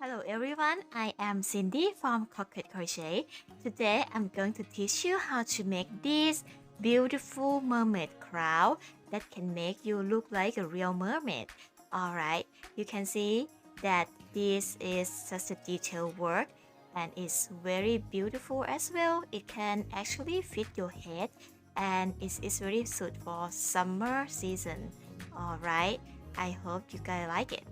Hello everyone, I am Cindy from Crocket Crochet. Today I'm going to teach you how to make this beautiful mermaid crown that can make you look like a real mermaid. Alright, you can see that this is such a detailed work and it's very beautiful as well. It can actually fit your head and it's very suited for summer season. Alright, I hope you guys like it.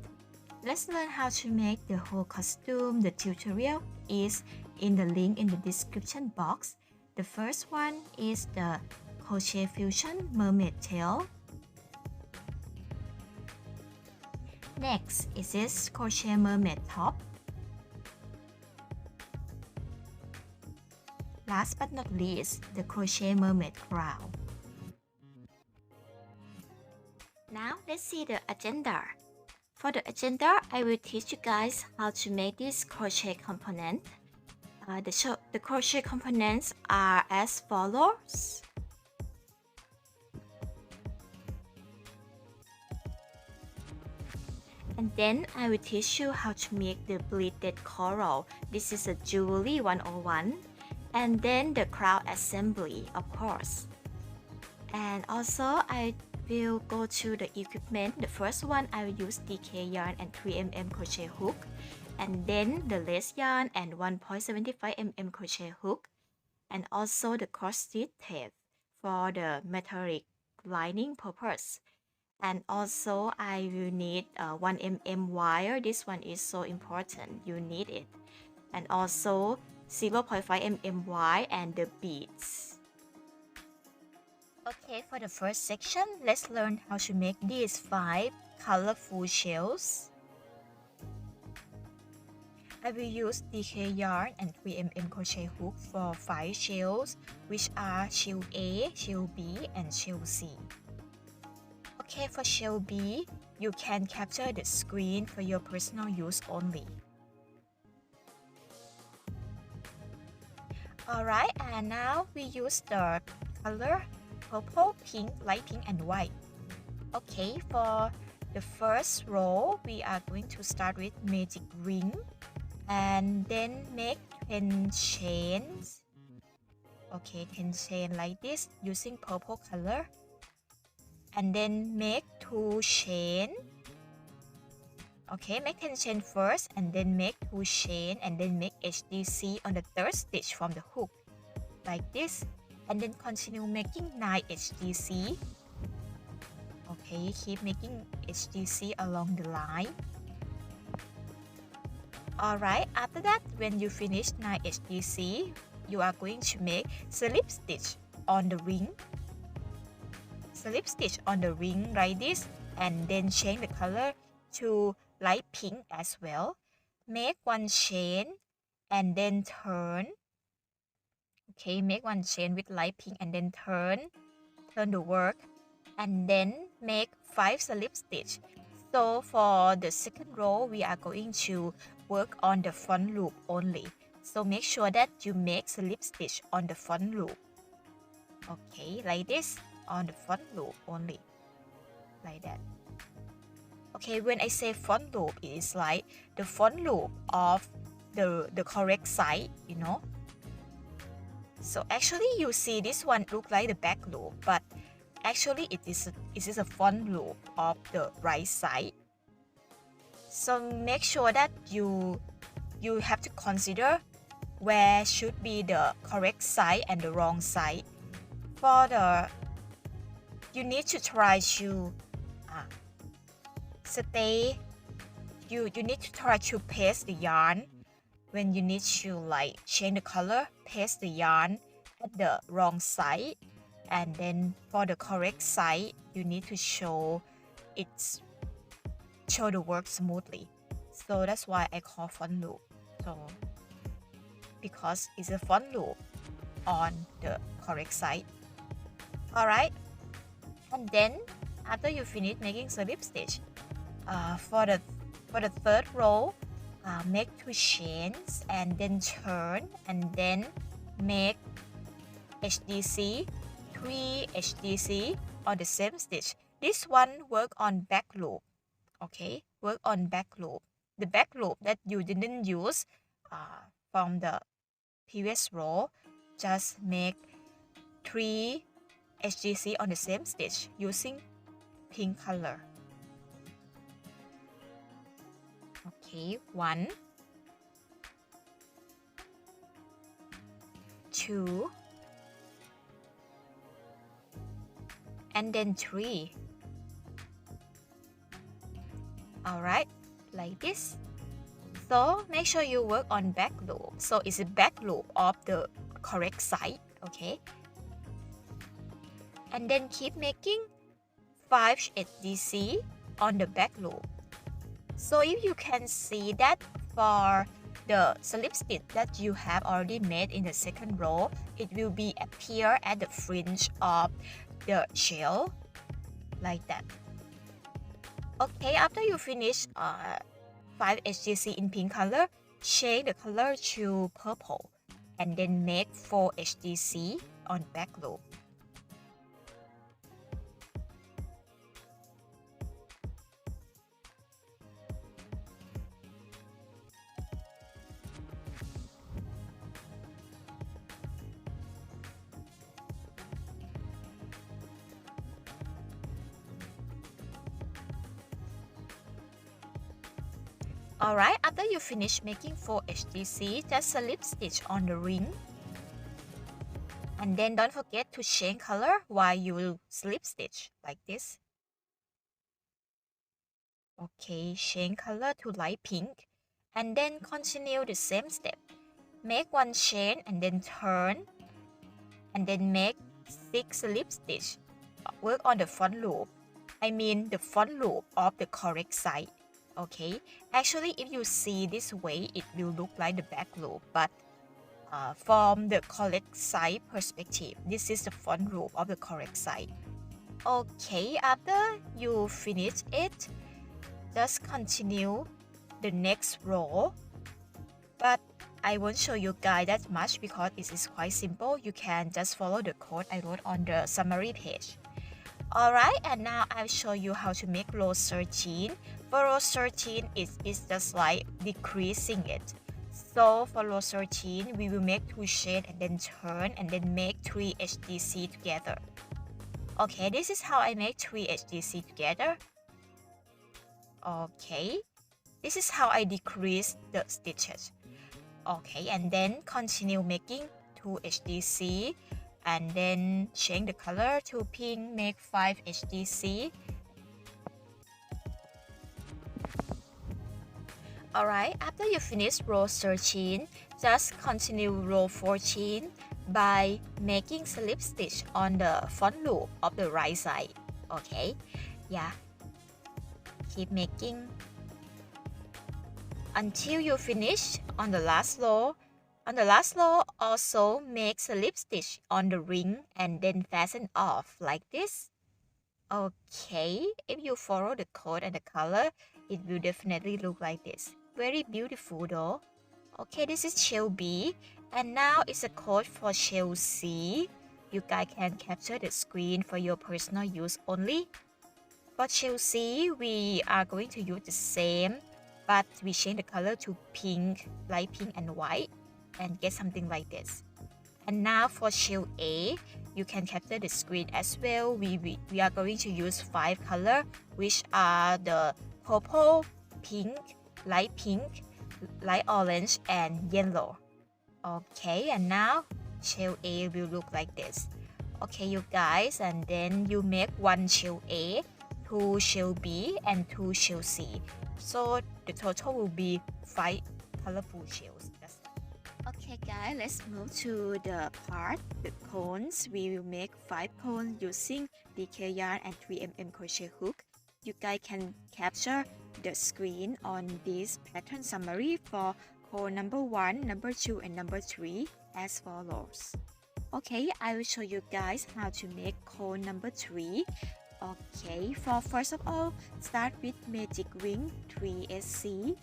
Let's learn how to make the whole costume. The tutorial is in the link in the description box. The first one is the Crochet Fusion Mermaid Tail. Next is this Crochet Mermaid Top. Last but not least, the Crochet Mermaid Crown. Now let's see the agenda. For the agenda, I will teach you guys how to make this crochet component. The crochet components are as follows. And then I will teach you how to make the beaded coral. This is a jewelry 101. And then the crown assembly, of course. And also I will go to the equipment. The first one, I will use DK yarn and 3mm crochet hook, and then the lace yarn and 1.75mm crochet hook, and also the cross stitch tape for the metallic lining purpose. And also I will need 1mm wire. This one is so important, you need it. And also 0.5mm wire and the beads. Okay, for the first section, let's learn how to make these 5 colorful shells. I will use DK yarn and 3mm crochet hook for 5 shells, which are shell A, shell B, and shell C. Okay, for shell B, you can capture the screen for your personal use only. Alright, and now we use the color purple, pink, light pink, and white. Okay, for the first row, we are going to start with magic ring and then make 10 chains. Okay, 10 chains like this using purple color, and then make 2 chains. Okay, make 10 chains first and then make 2 chains and then make HDC on the third stitch from the hook like this, and then continue making 9 HDC. Okay, keep making HDC along the line. Alright, after that, when you finish 9 HDC, you are going to make slip stitch on the ring. Slip stitch on the ring like this, and then change the color to light pink as well. Make 1 chain and then turn. Okay, make 1 chain with light pink and then turn the work, and then make 5 slip stitch. So for the second row, we are going to work on the front loop only. So make sure that you make slip stitch on the front loop. Okay, like this, on the front loop only, like that. Okay, when I say front loop, it is like the front loop of the correct side, you know. So actually you see this one look like the back loop, but actually it is a front loop of the right side. So make sure that you have to consider where should be the correct side and the wrong side. You need to try to you need to try to paste the yarn. When you need to like change the color, paste the yarn at the wrong side, and then for the correct side, you need to show the work smoothly. So that's why I call front loop. So because it's a front loop on the correct side. Alright, and then after you finish making slip stitch, for the third row, make 2 chains and then turn, and then make HDC, 3 HDC on the same stitch. This one work on back loop. Okay, work on back loop. the back loop that you didn't use from the previous row, just make 3 HGC on the same stitch using pink color. Okay, 1, 2, and then 3. Alright, like this. So make sure you work on back loop. So it's a back loop of the correct side, okay? And then keep making 5 HDC on the back loop. So if you can see that for the slip stitch that you have already made in the second row, it will be appear at the fringe of the shell like that. Okay, after you finish 5 HGC in pink color, change the color to purple and then make 4 HGC on back loop. Alright, after you finish making 4 HGC, just slip stitch on the ring. And then don't forget to change color while you slip stitch like this. Okay, change color to light pink. And then continue the same step. Make 1 chain and then turn. And then make 6 slip stitch. Work on the front loop. I mean the front loop of the correct side. Okay, actually if you see this way, it will look like the back loop, but from the correct side perspective, this is the front loop of the correct side. Okay, after you finish it, just continue the next row, but I won't show you guys that much because it is quite simple. You can just follow the code I wrote on the summary page. Alright, and now I'll show you how to make row 13. For row 13, it's just like decreasing it. So for row 13, we will make 2 chain and then turn and then make 3 HDC together. Okay, this is how I make 3 HDC together. Okay, this is how I decrease the stitches. Okay, and then continue making 2 HDC. And then change the color to pink, make 5 HDC. Alright, after you finish row 13, just continue row 14 by making slip stitch on the front loop of the right side. Okay, yeah. Keep making until you finish on the last row. On the last row, also make slip stitch on the ring and then fasten off like this. Okay, if you follow the code and the color, it will definitely look like this. Very beautiful though. Okay, this is shell B, and now it's a code for shell C. You guys can capture the screen for your personal use only. For shell C, we are going to use the same, but we change the color to pink, light pink and white, and get something like this. And now for shell A, you can capture the screen as well. We are going to use 5 colors, which are the purple, pink, light orange, and yellow. Okay, and now shell A will look like this. Okay, you guys, and then you make 1 shell A, 2 shell B, and 2 shell C. So the total will be 5 colorful shells. Okay guys, let's move to the part, the cones. We will make 5 cones using DK yarn and 3mm crochet hook. You guys can capture the screen on this pattern summary for cone number 1, number 2, and number 3 as follows. Okay, I will show you guys how to make cone number 3. Okay, for first of all, start with magic ring 3SC.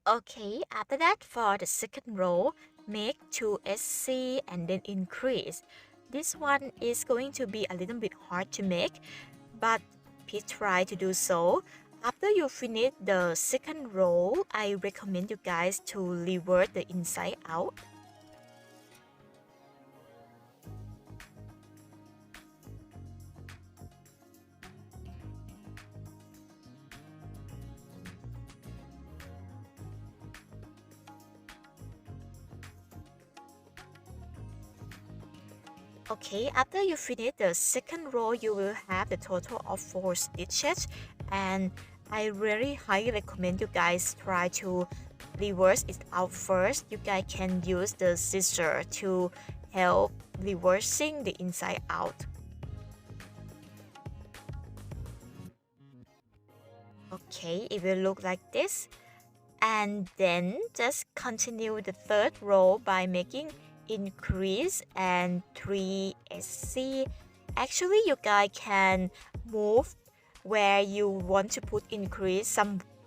Okay, after that, for the second row, make 2 SC and then increase. This one is going to be a little bit hard to make, but please try to do so. After you finish the second row, I recommend you guys to reverse the inside out. Okay, after you finish the second row, you will have the total of 4 stitches, and I really highly recommend you guys try to reverse it out first. You guys can use the scissor to help reversing the inside out. Okay, it will look like this. And then just continue the third row by making increase and 3 SC. Actually, you guys can move where you want to put increase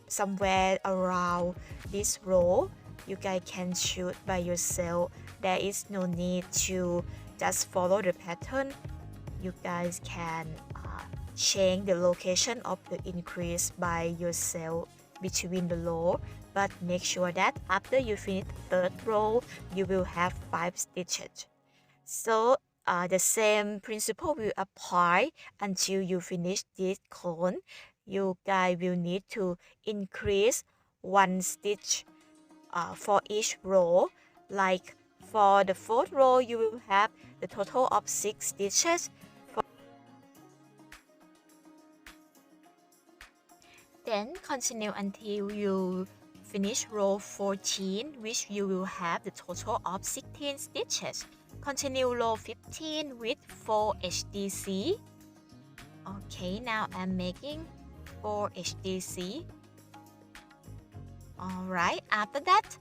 somewhere around this row. You guys can choose by yourself. There is no need to just follow the pattern. You guys can change the location of the increase by yourself between the row, but make sure that after you finish the third row, you will have 5 stitches. So the same principle will apply until you finish this cone. You guys will need to increase 1 stitch for each row. Like for the fourth row, you will have the total of 6 stitches. Then continue until you finish row 14, which you will have the total of 16 stitches. Continue row 15 with 4 HDC. Okay, now I'm making 4 HDC. Alright, after that,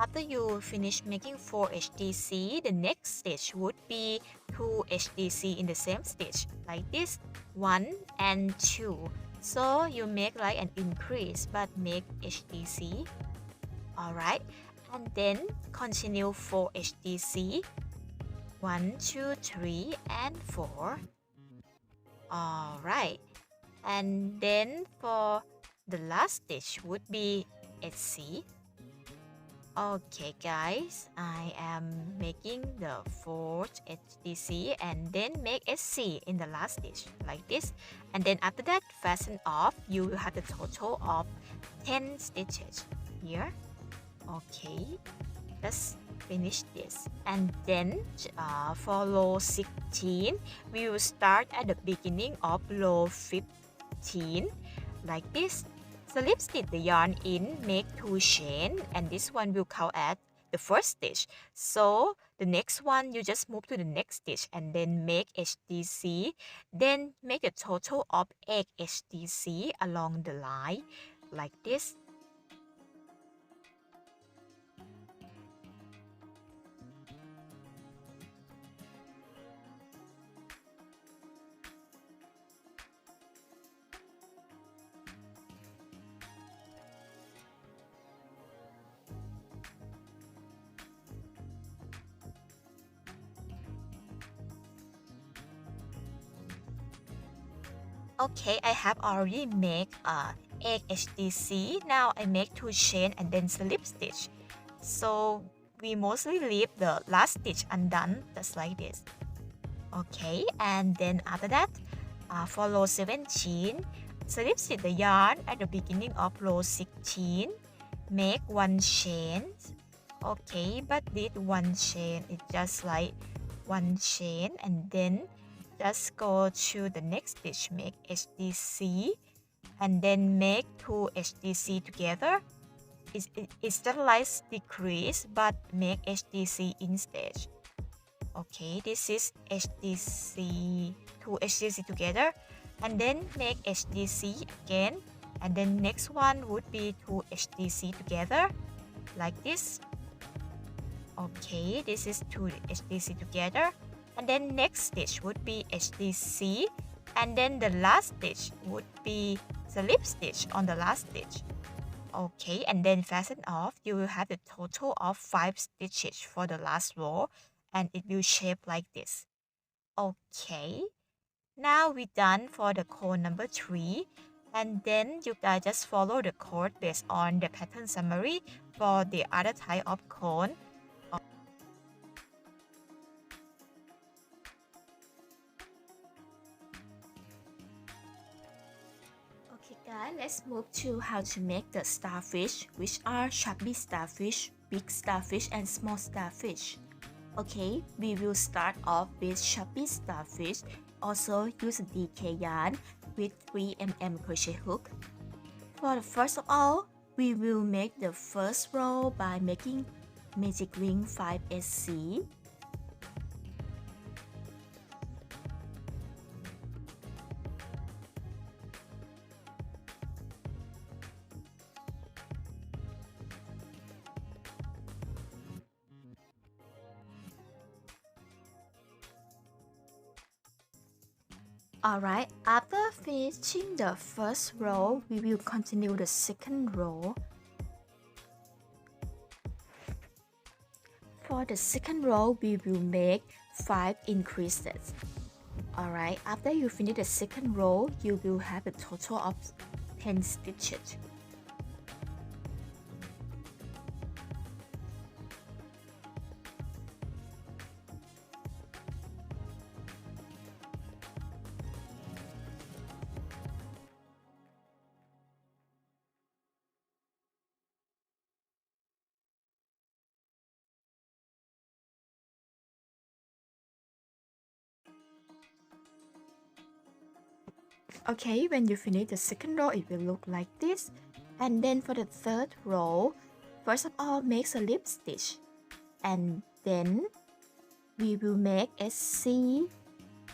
after you finish making 4 HDC, the next stitch would be 2 HDC in the same stitch, like this, 1 and 2. So you make like an increase but make HDC. Alright, and then continue 4 HDC. 1, 2, 3, and 4. Alright, and then for the last stitch would be SC. Okay guys, I am making the 4th HDC and then make SC in the last stitch like this, and then after that fasten off. You will have the total of 10 stitches here. Okay, let's finish this, and then for row 16 we will start at the beginning of row 15 like this. Slip stitch the yarn in, make 2 chain, and this one will count as the first stitch. So the next one, you just move to the next stitch and then make HDC. Then make a total of 8 HDC along the line like this. Okay, I have already made 8 HDC. Now I make 2 chain and then slip stitch. So we mostly leave the last stitch undone, just like this. Okay, and then after that, for row 17, slip stitch the yarn at the beginning of row 16. Make 1 chain. Okay, but did 1 chain, it's just like 1 chain, and then just go to the next stitch, make HDC, and then make 2 HDC together. It's just like decrease, but make HDC instead. Okay, this is HDC, 2 HDC together, and then make HDC again, and then next one would be 2 HDC together, like this. Okay, this is 2 HDC together, and then next stitch would be HDC, and then the last stitch would be slip stitch on the last stitch. Okay, and then fasten off. You will have a total of 5 stitches for the last row, and it will shape like this. Okay, now we're done for the cone number 3, and then you guys just follow the code based on the pattern summary for the other type of cone. Okay guys, let's move to how to make the starfish, which are chubby starfish, big starfish, and small starfish. Okay, we will start off with chubby starfish. Also use a DK yarn with 3mm crochet hook. For the first of all, we will make the first row by making magic ring 5SC. Alright, after finishing the first row, we will continue the second row. For the second row, we will make 5 increases. Alright, after you finish the second row, you will have a total of 10 stitches. Okay, when you finish the second row, it will look like this. And then for the third row, first of all, make a slip stitch. And then we will make SC,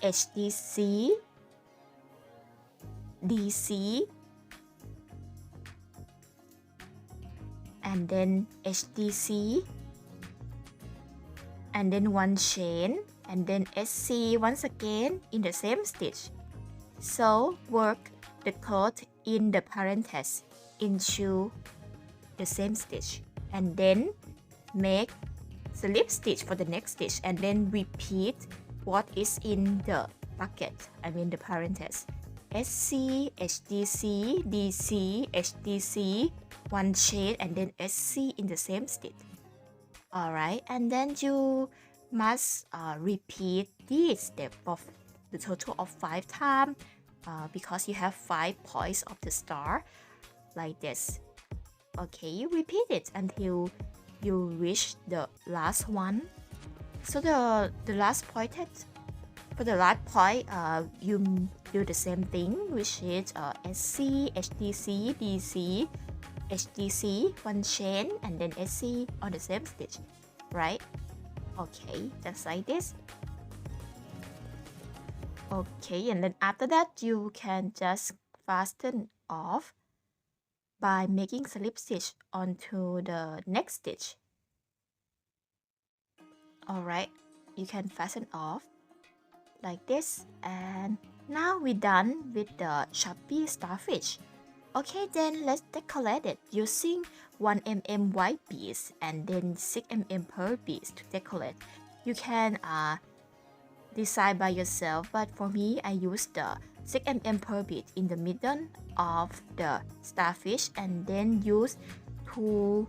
HDC, DC, and then HDC, and then one chain, and then SC once again in the same stitch. So work the code in the parenthesis into the same stitch, and then make slip stitch for the next stitch, and then repeat what is in the bucket, the parenthesis. SC, HDC, DC, HDC, one chain, and then SC in the same stitch. Alright, and then you must repeat this step of the total of 5 times because you have 5 points of the star like this. Okay, you repeat it until you reach the last one. So the last point, for the last point, you do the same thing, which is SC, HDC, DC, HDC, one chain, and then SC on the same stitch, right? Okay, just like this. Okay, and then after that, you can just fasten off by making slip stitch onto the next stitch. Alright, you can fasten off like this, and now we're done with the chubby starfish. Okay, then let's decorate it using 1mm white beads and then 6mm pearl beads to decorate. You can decide by yourself, but for me, I use the 6mm pearl bead in the middle of the starfish, and then use 2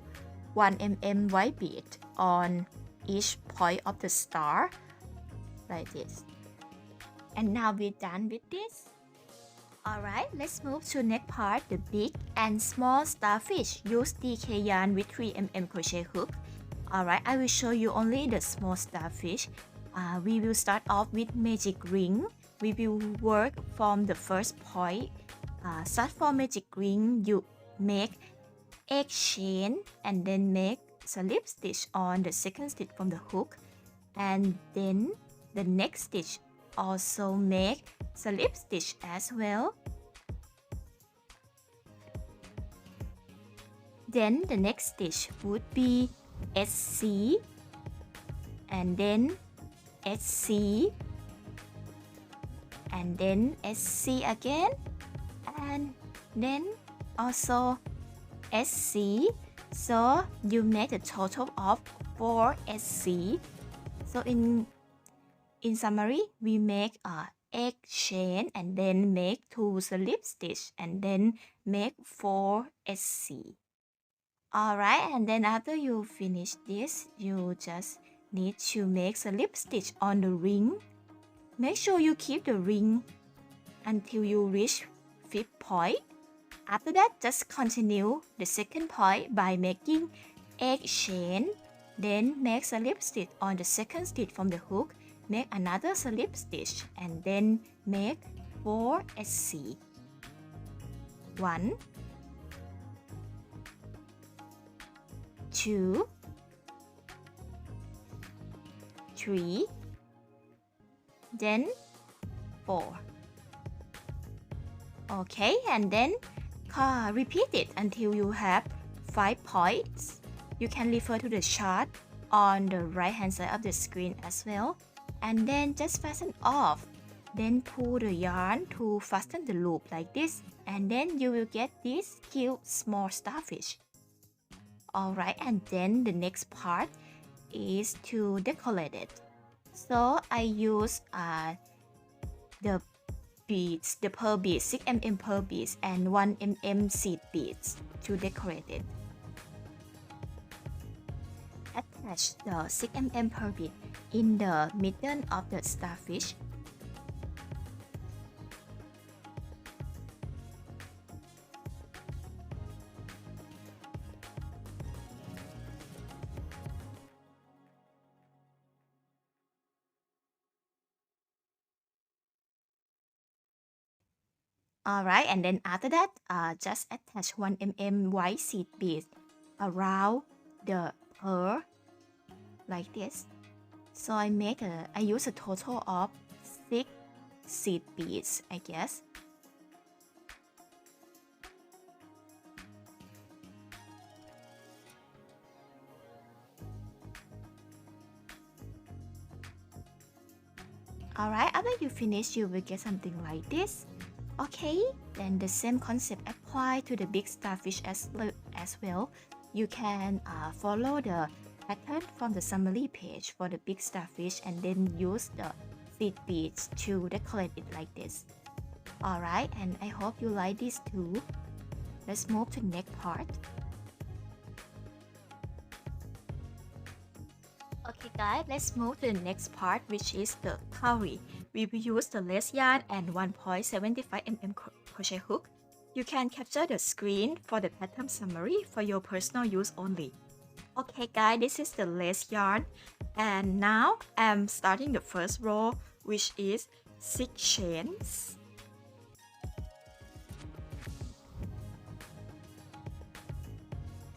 1mm white bead on each point of the star like this. And now we're done with this. Alright, let's move to next part, the big and small starfish. Use DK yarn with 3mm crochet hook. Alright, I will show you only the small starfish. We will start off with magic ring. We will work from the first point. Start for magic ring, you make egg chain and then make slip stitch on the second stitch from the hook, and then the next stitch also make slip stitch as well. Then the next stitch would be SC, and then SC, and then SC again, and then also SC. So you make a total of 4 SC. So in summary, we make a egg chain and then make 2 slip stitch and then make 4 SC. Alright, and then after you finish this, you just need to make slip stitch on the ring. Make sure you keep the ring until you reach 5th point. After that, just continue the second point by making egg chain. Then make slip stitch on the second stitch from the hook. Make another slip stitch and then make 4 SC. 1, 2, 3, then 4. Okay, and then repeat it until you have 5 points. You can refer to the chart on the right hand side of the screen as well. And then just fasten off. Then pull the yarn to fasten the loop like this. And then you will get this cute small starfish. Alright, and then the next part is to decorate it. So I use the beads, the pearl beads, 6mm pearl beads and 1mm seed beads to decorate it. Attach the 6mm pearl bead in the middle of the starfish. Alright, and then after that, just attach 1mm white seed beads around the pearl like this. So I use a total of 6 seed beads, I guess. Alright, after you finish, you will get something like this. Okay, then the same concept apply to the big starfish as well. You can follow the pattern from the summary page for the big starfish and then use the seed beads to decorate it like this. Alright, and I hope you like this too. Let's move to the next part. Okay guys, let's move to the next part, which is the cowrie. We will use the lace yarn and 1.75mm crochet hook. You can capture the screen for the pattern summary for your personal use only. Okay guys, this is the lace yarn, and now I'm starting the first row, which is 6 chains.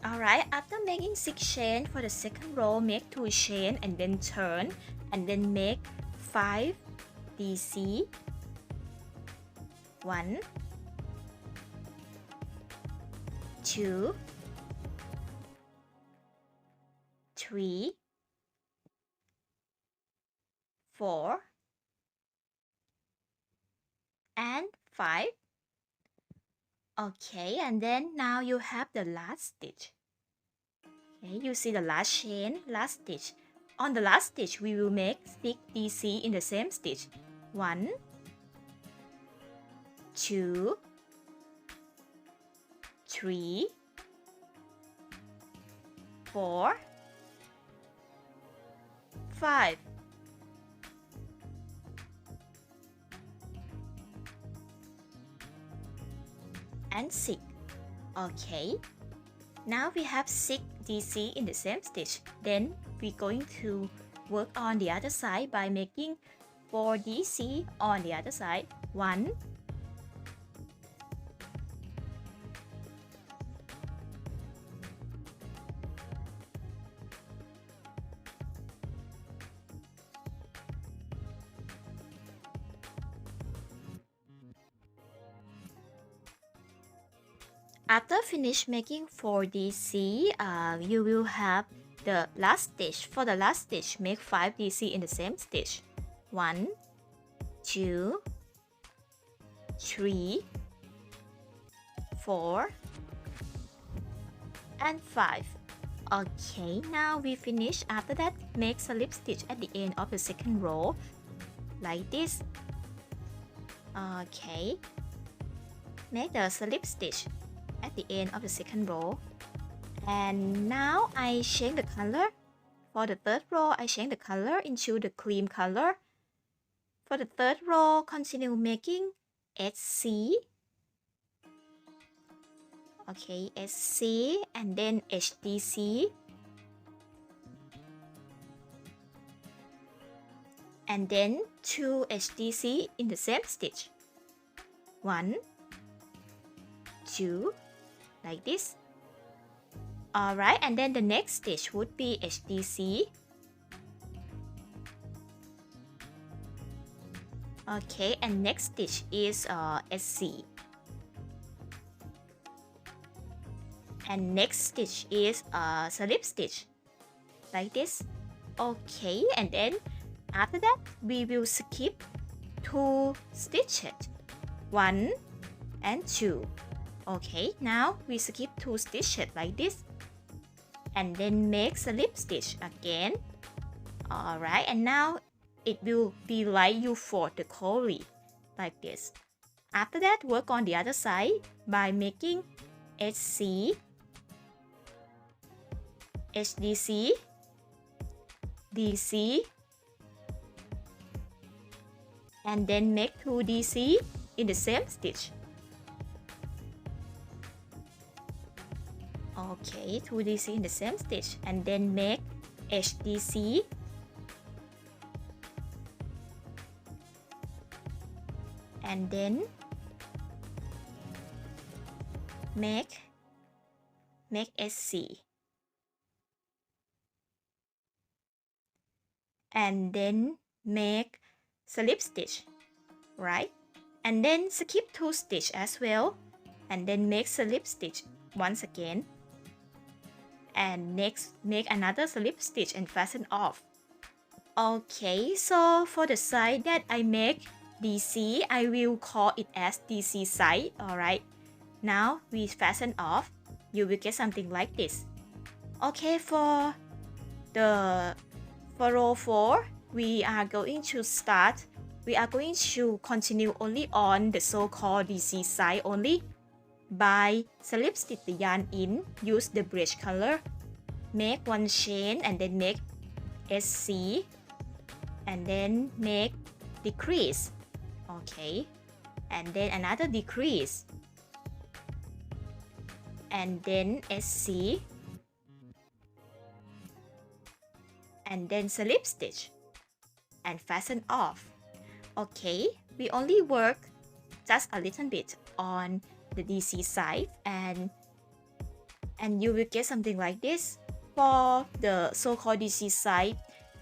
Alright, after making 6 chains for the second row, make 2 chains and then turn and then make 5 DC. 1, 2, 3, 4, and 5. Okay, and then now you have the last stitch. Okay, you see the last chain, last stitch. On the last stitch, we will make 6 DC in the same stitch. 1, 2, 3, 4, 5. And 6. Okay, now we have 6 DC in the same stitch. Then we're going to work on the other side by making 4 DC on the other side. 1, 'After finish making 4 DC, you will have the last stitch. For the last stitch, make 5 DC in the same stitch. 1, 2, 3, 4, and 5. Okay, now we finish. After that, make slip stitch at the end of the second row like this. Okay, make the slip stitch at the end of the second row. And now I change the color. For the third row, I change the color into the cream color. For the third row, continue making SC. Okay, SC and then HDC. And then 2 HDC in the same stitch. 1, 2, like this. Alright, and then the next stitch would be HDC. Okay, and next stitch is SC. And next stitch is slip stitch, like this. Okay, and then after that, we will skip 2 stitches, 1 and 2. Okay, now we skip 2 stitches like this. And then make slip stitch again. Alright, and now it will be like you fold the Cowrie, like this. After that, work on the other side by making SC, HDC, DC, and then make 2 DC in the same stitch. Okay, 2 DC in the same stitch, and then make HDC, and then make SC, and then make slip stitch, right? And then skip 2 stitch as well, and then make slip stitch once again. And next, make another slip stitch and fasten off. Okay, so for the side that I make DC, I will call it as DC side, alright? Now we fasten off, you will get something like this. Okay, for row 4, we are going to continue only on the so-called DC side only. By slip stitch the yarn in, use the bridge color, make 1 chain and then make SC, and then make decrease. Okay, and then another decrease, and then SC, and then slip stitch and fasten off. Okay, we only work just a little bit on the DC side, and you will get something like this. For the so-called DC side,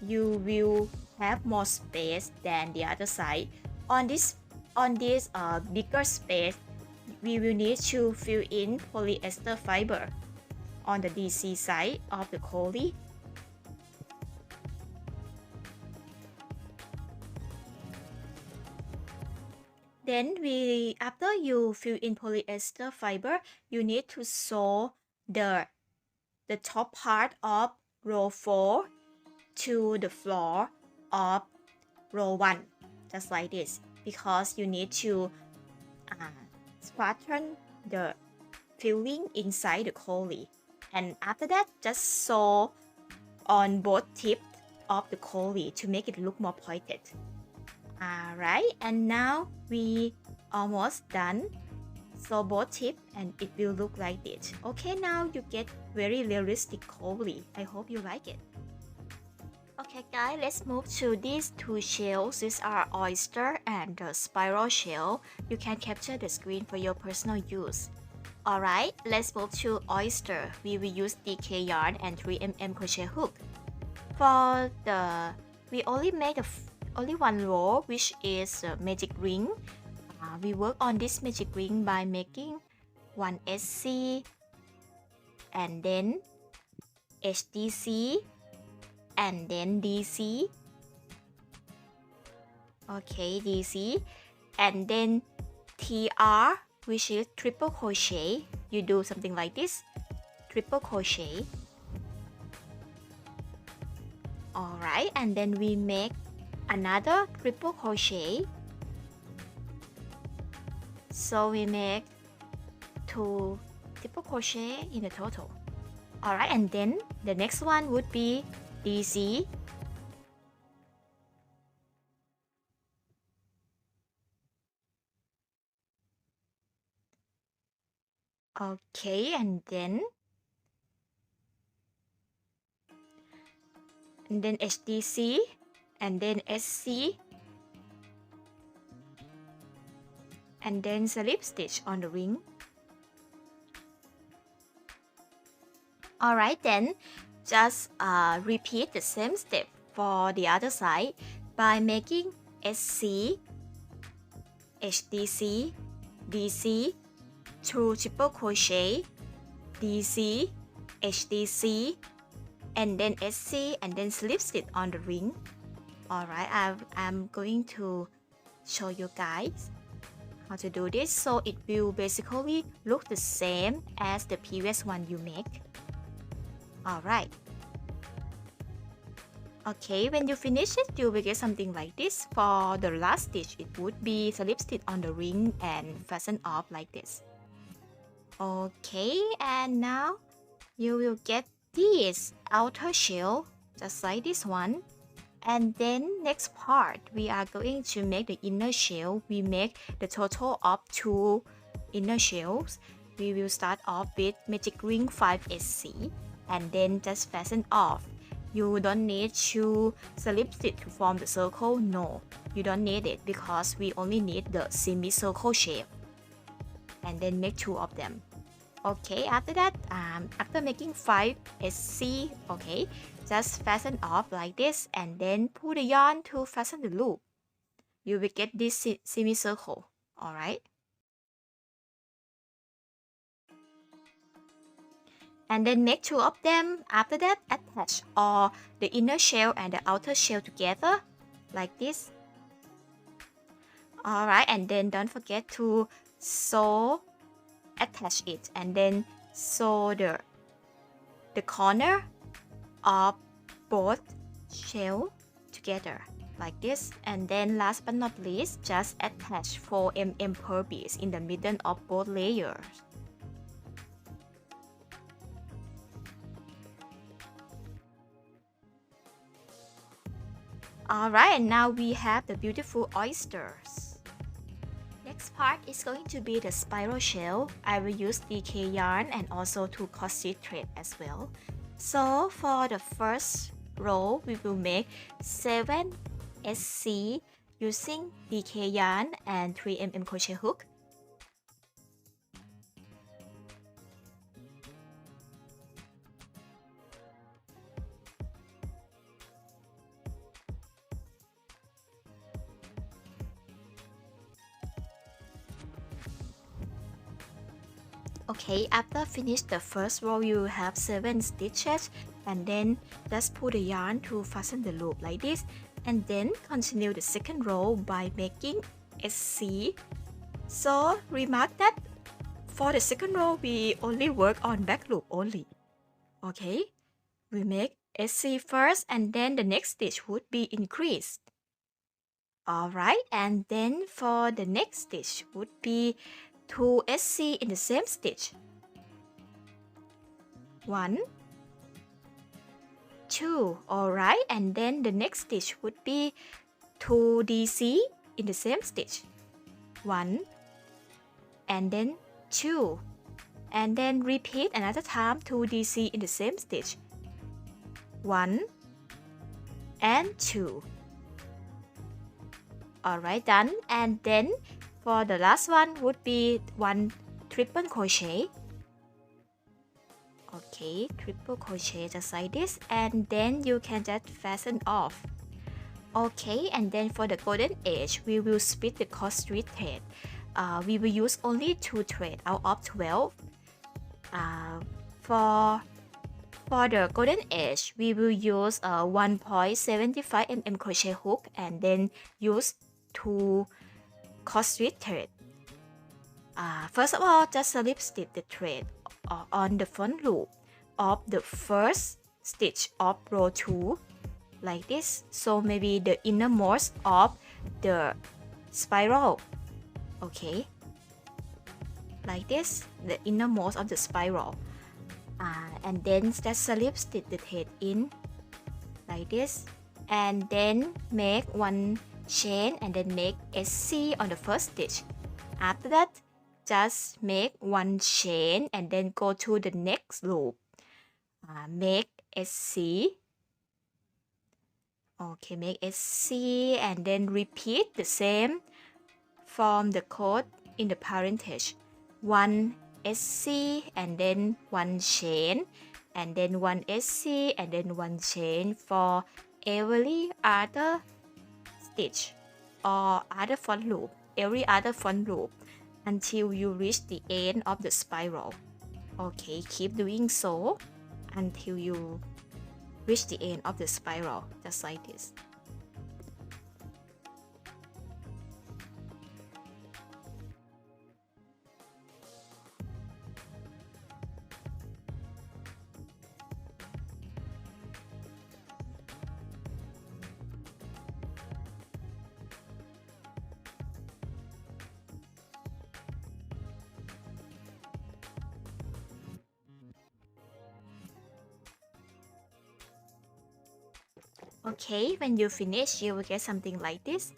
you will have more space than the other side. On this bigger space, we will need to fill in polyester fiber on the DC side of the Cowrie. Then after you fill in polyester fiber, you need to sew the top part of row 4 to the floor of row 1, just like this, because you need to pattern the filling inside the Cowrie. And after that, just sew on both tips of the Cowrie to make it look more pointed. Alright, and now we almost done. Sew both tips and it will look like this. Okay, now you get very realistic Cowrie. I hope you like it. Okay guys, let's move to these 2 shells. These are Oyster and Spiral Shell. You can capture the screen for your personal use. Alright, let's move to Oyster. We will use DK yarn and 3mm crochet hook. For we only made only 1 row, which is a magic ring. We work on this magic ring by making 1 SC, and then HDC, and then DC. Okay, DC, and then TR, which is triple crochet. You do something like this, triple crochet. Alright, and then we make another triple crochet. So we make 2 triple crochet in the total. Alright, and then the next one would be DC. Okay, and then HDC, and then SC, and then slip stitch on the ring. Alright, then just repeat the same step for the other side by making SC, HDC, DC, 2 triple crochet, DC, HDC, and then SC, and then slip stitch on the ring. Alright, I'm going to show you guys how to do this, so it will basically look the same as the previous one you make. Alright. Okay, when you finish it, you will get something like this. For the last stitch, it would be slip stitch on the ring and fasten off like this. Okay, and now you will get this outer shell, just like this one. And then next part, we are going to make the inner shell. We make the total of 2 inner shells. We will start off with magic ring 5SC, and then just fasten off. You don't need to slip stitch to form the circle. No, you don't need it because we only need the semicircle shape. And then make 2 of them. Okay, after that, after making 5SC, okay, just fasten off like this and then pull the yarn to fasten the loop. You will get this semicircle, alright? And then make 2 of them. After that, attach all the inner shell and the outer shell together, like this. Alright, and then don't forget to sew, attach it, and then sew the corner of both shell together like this. And then last but not least, just attach 4mm pearl beads in the middle of both layers. Alright, and now we have the beautiful oysters. Next part is going to be the spiral shell. I will use DK yarn and also 2 crochet thread as well. So for the first row, we will make 7 SC using DK yarn and 3mm crochet hook. Okay, after finish the first row, you have 7 stitches, and then just pull the yarn to fasten the loop like this, and then continue the second row by making SC. So remark that for the second row, we only work on back loop only. Okay, we make SC first, and then the next stitch would be increased. Alright, and then for the next stitch would be 2 SC in the same stitch. 1, 2, alright, and then the next stitch would be 2 DC in the same stitch. 1, and then 2, and then repeat another time 2 DC in the same stitch. 1 and 2. Alright, done. And then for the last one would be 1 triple crochet. Okay, triple crochet just like this, and then you can just fasten off. Okay, and then for the golden edge, we will split the crochet thread. We will use only 2 threads out of 12. For the golden edge, we will use a 1.75mm crochet hook and then use 2 crochet thread. First of all, just slip stitch the thread on the front loop. of the first stitch of row 2 like this. So maybe the innermost of the spiral. Okay, like this, the innermost of the spiral. And then just slip stitch the thread in like this, and then make one chain and then make SC on the first stitch. After that, just make one chain and then go to the next loop. Make SC. Okay, make SC and then repeat the same from the code in the parentage. One SC and then one chain, and then one SC and then one chain for every other stitch or other front loop, every other front loop until you reach the end of the spiral. Okay, keep doing so until you reach the end of the spiral, just like this. Okay, when you finish, you will get something like this,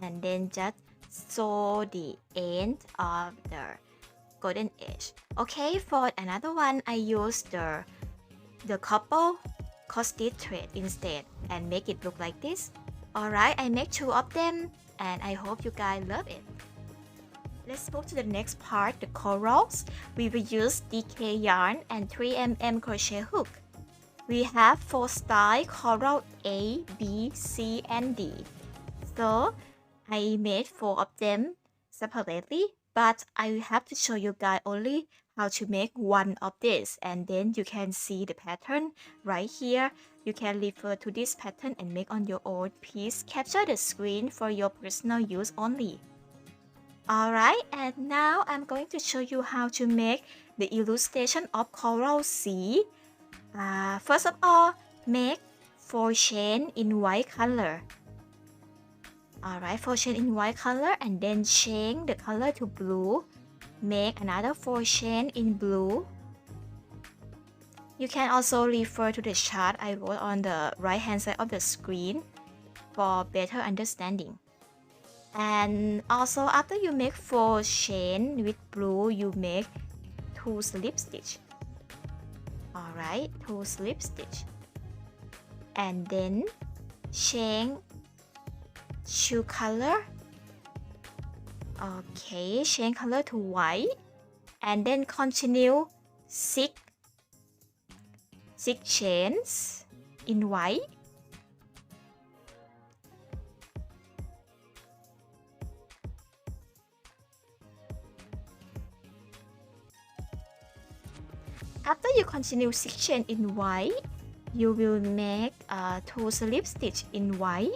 and then just sew the end of the golden edge. Okay, for another one, I use the couple cross-stitch thread instead and make it look like this. Alright, I make 2 of them, and I hope you guys love it. Let's move to the next part, the corals. We will use DK yarn and 3mm crochet hook. We have 4 style coral A, B, C, and D. So I made 4 of them separately, but I have to show you guys only how to make one of this, and then you can see the pattern right here. You can refer to this pattern and make on your own. Please capture the screen for your personal use only. Alright, and now I'm going to show you how to make the illustration of coral C. First of all, make 4 chain in white color. Alright, 4 chain in white color, and then change the color to blue. Make another 4 chain in blue. You can also refer to the chart I wrote on the right hand side of the screen for better understanding. And also, after you make 4 chain with blue, you make 2 slip stitch. Alright, 2 slip stitch, and then change to color. Okay, change color to white, and then continue 6 chains in white. After you continue 6 chain in white, you will make 2 slip stitch in white.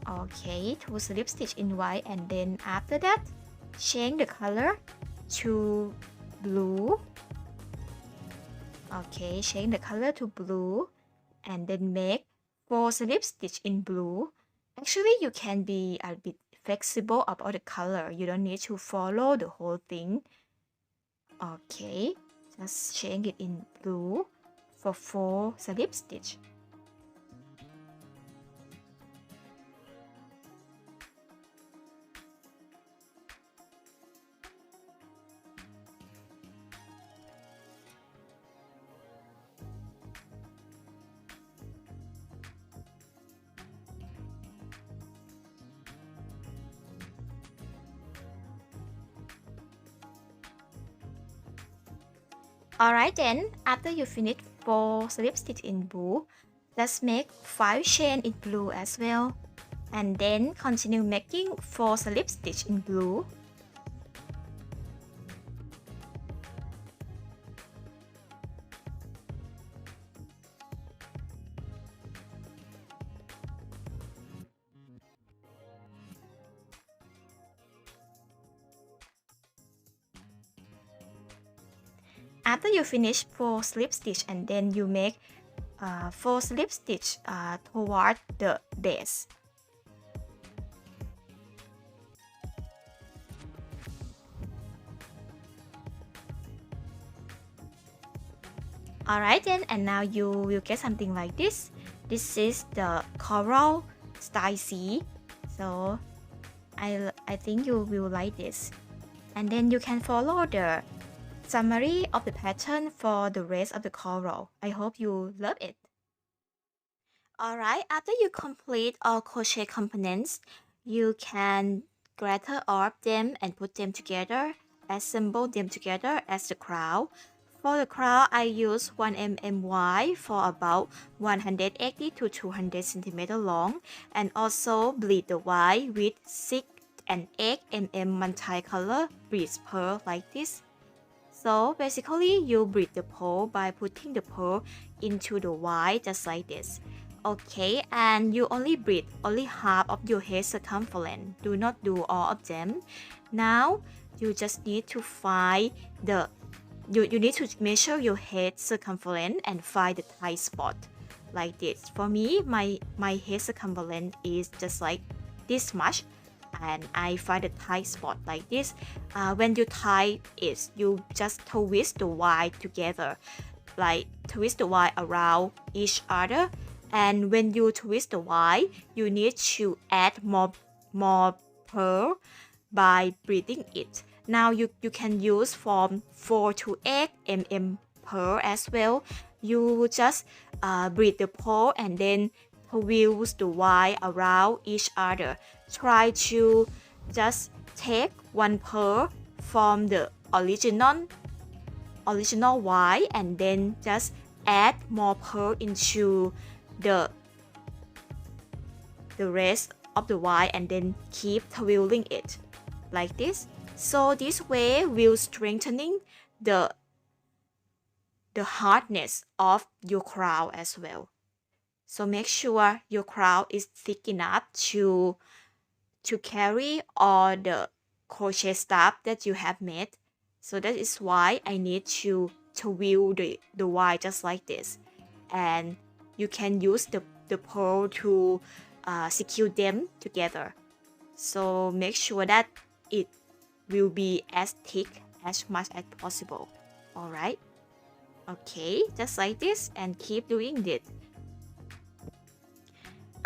Okay, 2 slip stitch in white, and then after that, change the color to blue. Okay, change the color to blue, and then make 4 slip stitch in blue. Actually, you can be a bit flexible about the color. You don't need to follow the whole thing. Okay, just change it in blue for 4 slip stitch. Alright then, after you finish 4 slip stitch in blue, let's make 5 chain in blue as well, and then continue making 4 slip stitch in blue. After you finish 4 slip stitch, and then you make 4 slip stitch toward the base. Alright then, and now you will get something like this. This is the coral style C. So I think you will like this. And then you can follow the summary of the pattern for the rest of the coral. I hope you love it. Alright, after you complete all crochet components, you can gather all of them and put them together, assemble them together as the crown. For the crown, I use 1 mm wide for about 180 to 200 cm long, and also bleed the wide with 6 and 8 mm multicolor beads pearl like this. So basically, you bleed the pearl by putting the pearl into the wide just like this. Okay, and you only bleed only half of your head circumference. Do not do all of them. Now, you just need to find the you need to measure your head circumference and find the tight spot like this. For me, my head circumference is just like this much, and I find the tight spot like this. When you tie it, you just twist the wire together, like twist the wire around each other. And when you twist the wire, you need to add more pearl by braiding it. Now you can use from 4 to 8 mm pearl as well. You just braid the pearl and then twist the wire around each other. Try to just take one pearl from the original wire and then just add more pearl into the rest of the wire and then keep twirling it like this. So this way will strengthening the hardness of your crown as well. So make sure your crown is thick enough to carry all the crochet stuff that you have made. So that is why I need to twirl the wire just like this. And you can use the pearl to secure them together. So make sure that it will be as thick as much as possible. Alright? Okay, just like this, and keep doing it.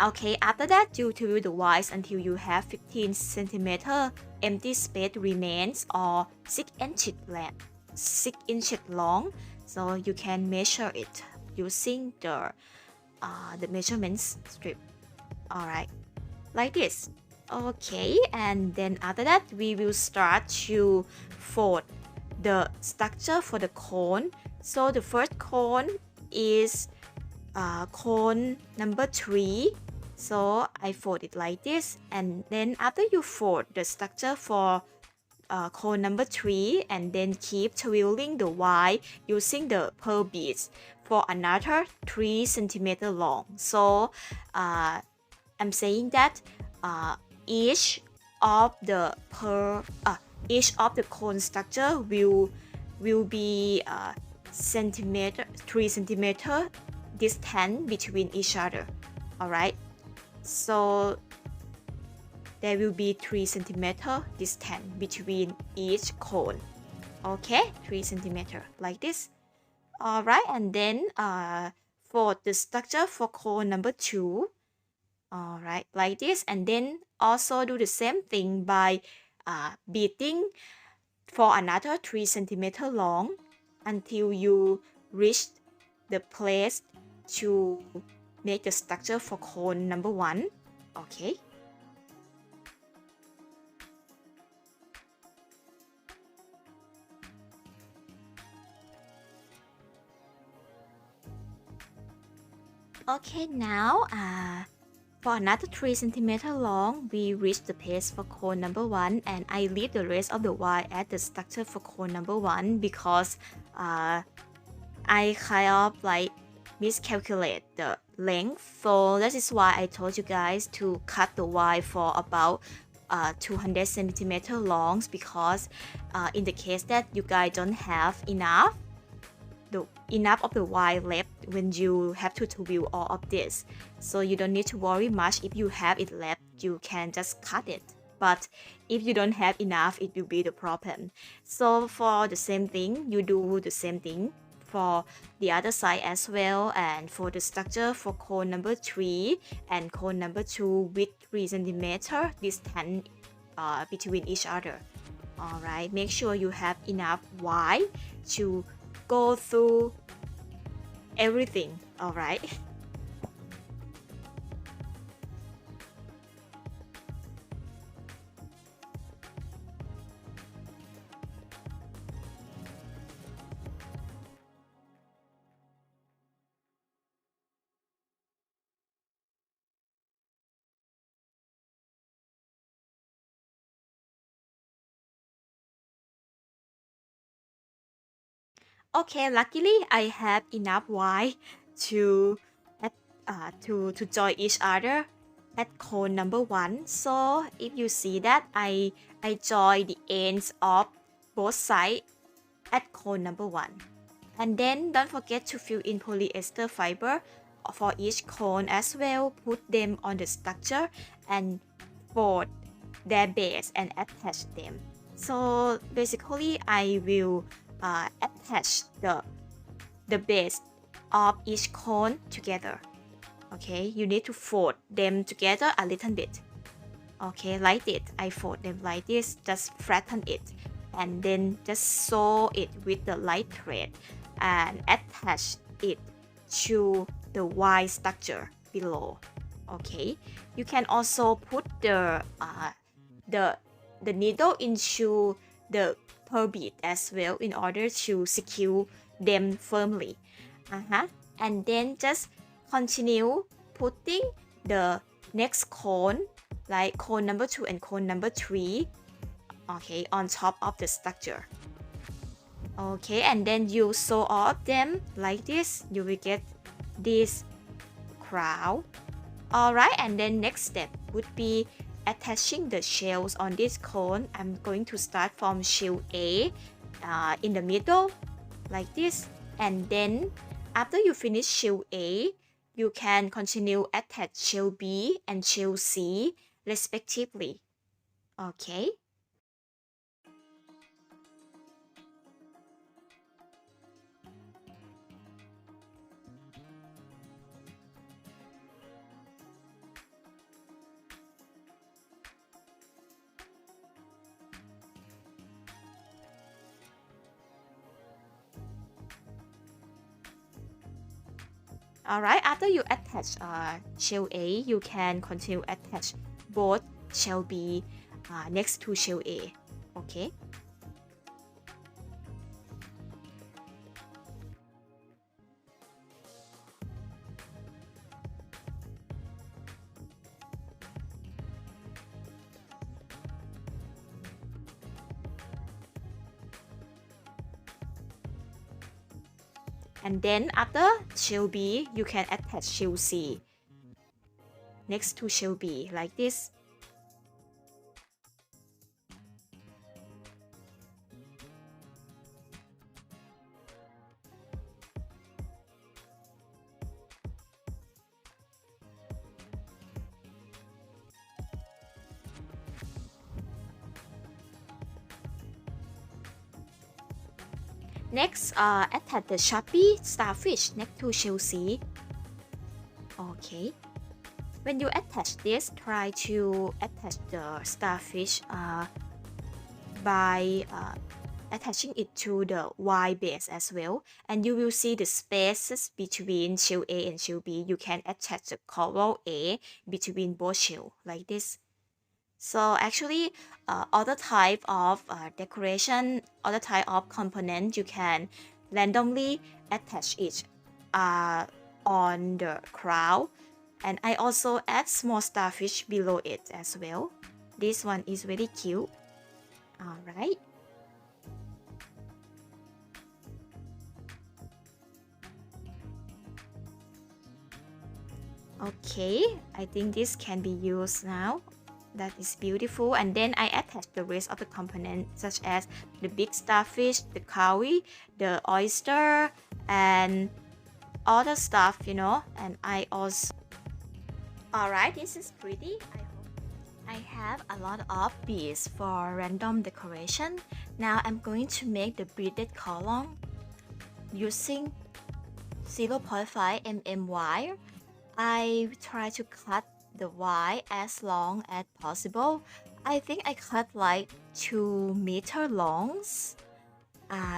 Okay, after that, you twirl the wires until you have 15 cm empty space remains, or 6 inches long. So you can measure it using the measurement strip. Alright, like this. Okay, and then after that, we will start to fold the structure for the cone. So the first cone is cone number 3. So I fold it like this, and then after you fold the structure for cone number 3, and then keep twirling the wire using the pearl beads for another 3 cm long. So I'm saying that each of the cone structure will be 3 cm distance between each other. Alright, so there will be 3 cm distance between each cone. Okay, 3 cm like this. Alright, and then for the structure for cone number 2, alright, like this, and then also do the same thing by beading for another 3 cm long until you reach the place to make the structure for cone number 1. Okay. Okay, now for another 3 cm long, we reach the place for cone number 1, and I leave the rest of the wire at the structure for cone number 1 because I kind of like miscalculate the length. So that is why I told you guys to cut the wire for about 200 cm long, because in the case that you guys don't have enough enough of the wire left when you have to twirl all of this. So you don't need to worry much. If you have it left, you can just cut it. But if you don't have enough, it will be the problem. So for the same thing, you do the same thing for the other side as well. And for the structure for cone number 3 and cone number 2 with 3 cm distance between each other. Alright, make sure you have enough wire to go through everything. Alright. Okay, luckily I have enough wire to to join each other at cone number 1. So if you see that I join the ends of both sides at cone number 1. And then don't forget to fill in polyester fiber for each cone as well. Put them on the structure and fold their base and attach them. So basically I will attach the base of each cone together. Okay, you need to fold them together a little bit. Okay, like it. I fold them like this, just flatten it, and then just sew it with the light thread and attach it to the wire structure below. Okay, you can also put the needle into the pearl bead as well in order to secure them firmly. And then just continue putting the next cone, like cone number 2 and cone number 3, okay, on top of the structure. Okay, and then you sew all of them like this. You will get this crown. Alright, and then next step would be attaching the shells on this cone. I'm going to start from shell A in the middle like this, and then after you finish shell A, you can continue attach shell B and shell C respectively. Okay. Alright, after you attach shell A, you can continue attach both shell B next to shell A. Okay. And then after shell B, you can attach shell C next to shell B like this. Next, attach the Sharpie Starfish next to shell C. Okay. When you attach this, try to attach the Starfish by attaching it to the Y base as well. And you will see the spaces between shell A and shell B. You can attach the coral A between both shell like this. So actually, other type of decoration, other type of component, you can randomly attach it on the crown. And I also add small starfish below it as well. This one is very cute. Alright. Okay, I think this can be used now. That is beautiful. And then I attach the rest of the components such as the big starfish, the cowrie, the oyster, and other stuff, you know. And I also... Alright, this is pretty. I have a lot of beads for random decoration. Now I'm going to make the beaded column using 0.5 mm wire. I try to cut the wire as long as possible. I think I cut like 2 meter longs,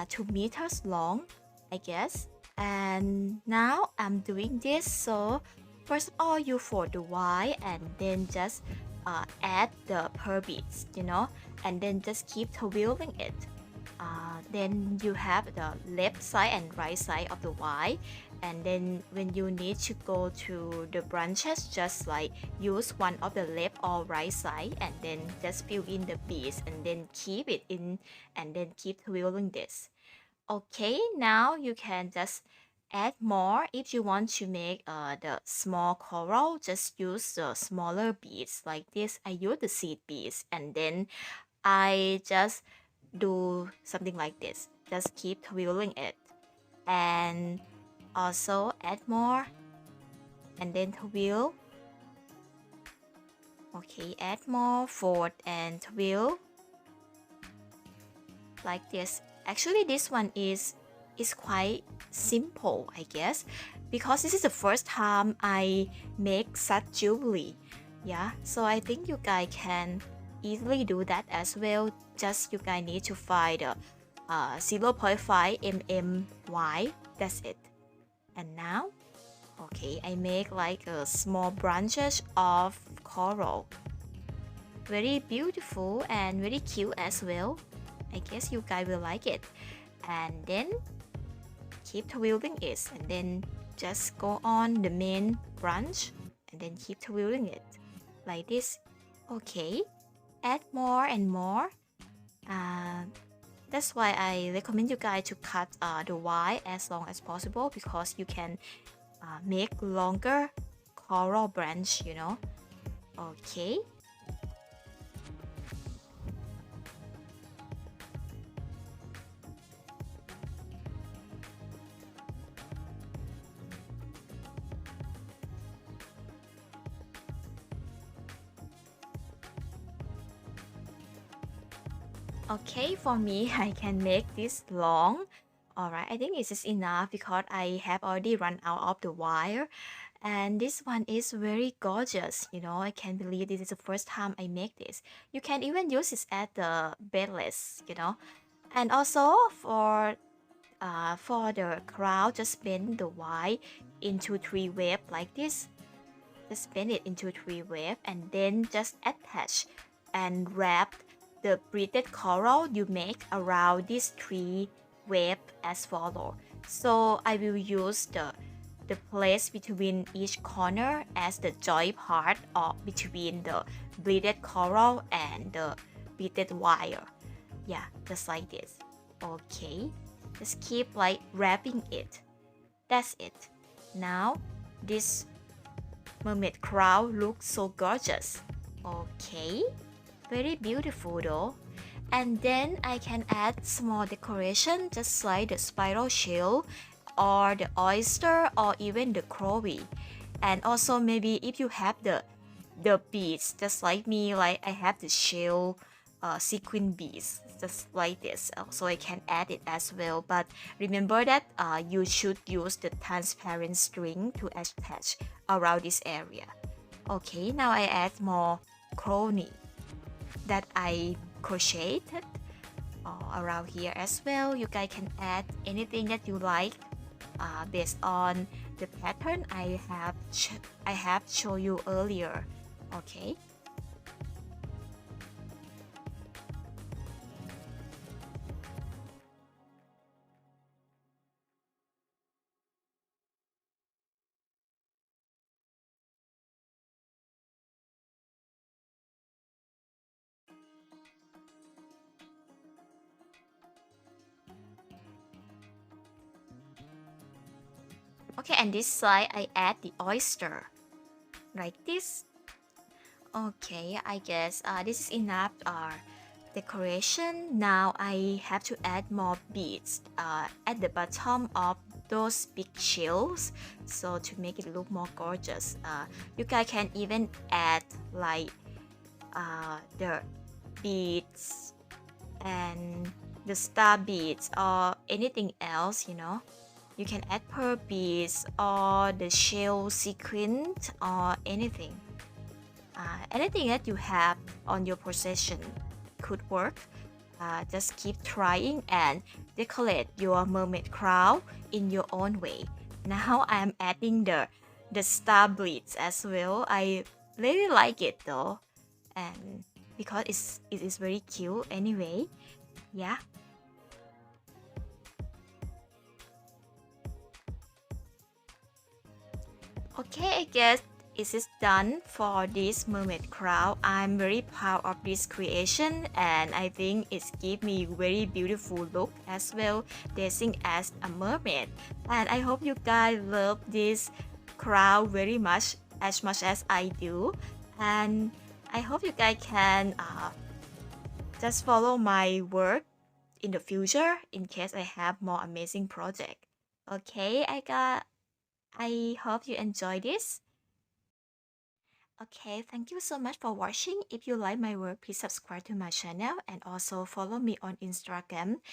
2 meters long, I guess. And now I'm doing this. So first of all, you fold the wire and then just add the pearl beads, you know, and then just keep twirling it. Then you have the left side and right side of the Y, and then when you need to go to the branches, just like use one of the left or right side and then just fill in the beads and then keep it in and then keep twirling this. Okay, now you can just add more. If you want to make the small coral, just use the smaller beads like this. I use the seed beads and then I just do something like this. Just keep twirling it and also add more and then twirl. Okay, add more, fold and twirl like this. Actually, this one is quite simple, I guess, because this is the first time I make such jewelry. Yeah, so I think you guys can easily do that as well. Just you guys need to find a 0.5 mm wide. That's it. And now, okay, I make like a small branches of coral. Very beautiful and very cute as well. I guess you guys will like it. And then keep twirling it and then just go on the main branch and then keep twirling it like this. Okay, add more and more. That's why I recommend you guys to cut the wire as long as possible, because you can make longer coral branch, you know. Okay. Okay, for me, I can make this long. Alright, I think this is enough because I have already run out of the wire. And this one is very gorgeous, you know. I can't believe this is the first time I make this. You can even use this as the bedless, you know. And also for the crown, just bend the wire into 3 waves like this. Just bend it into 3 waves and then just attach and wrap the beaded coral you make around these 3 waves as follow. So I will use the place between each corner as the joint part or between the beaded coral and the beaded wire. Yeah, just like this. Okay, just keep like wrapping it. That's it. Now this mermaid crown looks so gorgeous. Okay, very beautiful though. And then I can add small decoration just like the spiral shell or the oyster or even the crowie. And also maybe if you have the beads just like me, like I have the shell sequin beads just like this, so I can add it as well. But remember that you should use the transparent string to attach around this area. Okay, now I add more crony that I crocheted around here as well. You guys can add anything that you like based on the pattern I have shown you earlier. Okay. Okay, and this side I add the oyster like this. Okay, I guess this is enough decoration. Now I have to add more beads at the bottom of those big shells, so to make it look more gorgeous. You guys can even add like the beads and the star beads or anything else, you know. You can add pearl beads or the shell sequin or anything. Anything that you have on your possession could work. Just keep trying and decorate your mermaid crown in your own way. Now I'm adding the star beads as well. I really like it though, and because it is very cute anyway. Yeah. Okay, I guess it is done for this mermaid crown. I'm very proud of this creation and I think it's give me very beautiful look as well, dressing as a mermaid. And I hope you guys love this crown very much as I do. And I hope you guys can just follow my work in the future in case I have more amazing project. Okay, I hope you enjoy this. Okay, thank you so much for watching. If you like my work, please subscribe to my channel and also follow me on Instagram,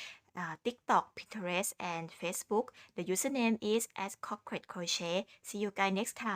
TikTok, Pinterest, and Facebook. The username is @Crocket Crochet. See you guys next time.